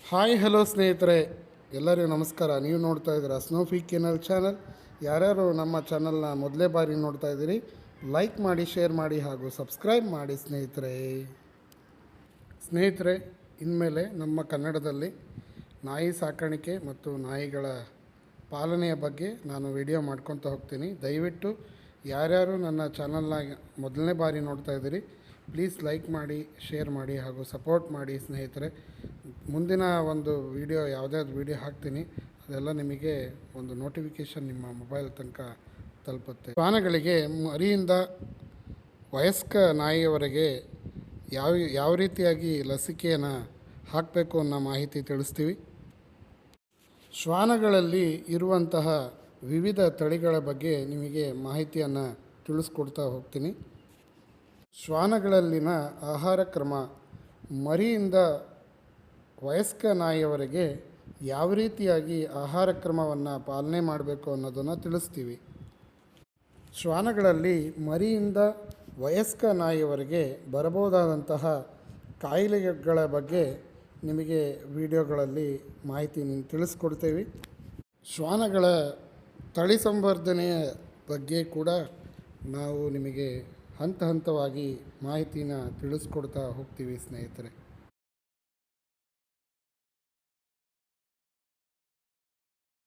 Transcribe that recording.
Hi hello ಸ್ನೇಹಿತರೆ, ಎಲ್ಲರಿಗೂ ನಮಸ್ಕಾರ. ನೀವು ನೋಡ್ತಾ ಇದ್ದೀರಾ ಸ್ನೋಫಿ ಕೆನಲ್ ಚಾನಲ್. ಯಾರ್ಯಾರು ನಮ್ಮ ಚಾನಲ್ನ ಮೊದಲೇ ಬಾರಿ ನೋಡ್ತಾ ಇದ್ದೀರಿ, ಲೈಕ್ ಮಾಡಿ, ಶೇರ್ ಮಾಡಿ ಹಾಗೂ ಸಬ್ಸ್ಕ್ರೈಬ್ ಮಾಡಿ ಸ್ನೇಹಿತರೆ. ಇನ್ಮೇಲೆ ನಮ್ಮ ಕನ್ನಡದಲ್ಲಿ ನಾಯಿ ಸಾಕಾಣಿಕೆ ಮತ್ತು ನಾಯಿಗಳ ಪಾಲನೆಯ ಬಗ್ಗೆ ನಾನು ವಿಡಿಯೋ ಮಾಡ್ಕೊತ ಹೋಗ್ತೀನಿ. ದಯವಿಟ್ಟು ಯಾರ್ಯಾರು ನನ್ನ ಚಾನಲ್ನ ಮೊದಲನೇ ಬಾರಿ ನೋಡ್ತಾ ಇದ್ದೀರಿ, ಪ್ಲೀಸ್ ಲೈಕ್ ಮಾಡಿ, ಶೇರ್ ಮಾಡಿ ಹಾಗೂ ಸಪೋರ್ಟ್ ಮಾಡಿ ಸ್ನೇಹಿತರೆ. ಮುಂದಿನ ಒಂದು ವಿಡಿಯೋ ಯಾವುದ್ಯಾವ್ದು ವಿಡಿಯೋ ಹಾಕ್ತೀನಿ ಅದೆಲ್ಲ ನಿಮಗೆ ಒಂದು ನೋಟಿಫಿಕೇಷನ್ ನಿಮ್ಮ ಮೊಬೈಲ್ ತನಕ ತಲುಪುತ್ತೆ. ಶ್ವಾನಗಳಿಗೆ ಮರಿಯಿಂದ ವಯಸ್ಕ ನಾಯಿಯವರೆಗೆ ಯಾವ ರೀತಿಯಾಗಿ ಲಸಿಕೆಯನ್ನು ಹಾಕಬೇಕು ಅನ್ನೋ ಮಾಹಿತಿ ತಿಳಿಸ್ತೀವಿ. ಶ್ವಾನಗಳಲ್ಲಿ ಇರುವಂತಹ ವಿವಿಧ ತಳಿಗಳ ಬಗ್ಗೆ ನಿಮಗೆ ಮಾಹಿತಿಯನ್ನು ತಿಳಿಸ್ಕೊಡ್ತಾ ಹೋಗ್ತೀನಿ. ಶ್ವಾನಗಳಲ್ಲಿನ ಆಹಾರ ಕ್ರಮ, ಮರಿಯಿಂದ ವಯಸ್ಕ ನಾಯಿಯವರೆಗೆ ಯಾವ ರೀತಿಯಾಗಿ ಆಹಾರ ಕ್ರಮವನ್ನು ಪಾಲನೆ ಮಾಡಬೇಕು ಅನ್ನೋದನ್ನು ತಿಳಿಸ್ತೀವಿ. ಶ್ವಾನಗಳಲ್ಲಿ ಮರಿಯಿಂದ ವಯಸ್ಕ ನಾಯಿಯವರೆಗೆ ಬರಬಹುದಾದಂತಹ ಕಾಯಿಲೆಗಳ ಬಗ್ಗೆ ನಿಮಗೆ ವಿಡಿಯೋಗಳಲ್ಲಿ ಮಾಹಿತಿ ತಿಳಿಸ್ಕೊಡ್ತೇವೆ. ಶ್ವಾನಗಳ ತಳಿ ಸಂವರ್ಧನೆಯ ಬಗ್ಗೆ ಕೂಡ ನಾವು ನಿಮಗೆ ಹಂತವಾಗಿ ಮಾಹಿತಿನ ತಿಳಿಸ್ಕೊಡ್ತಾ ಹೋಗ್ತೀವಿ ಸ್ನೇಹಿತರೆ.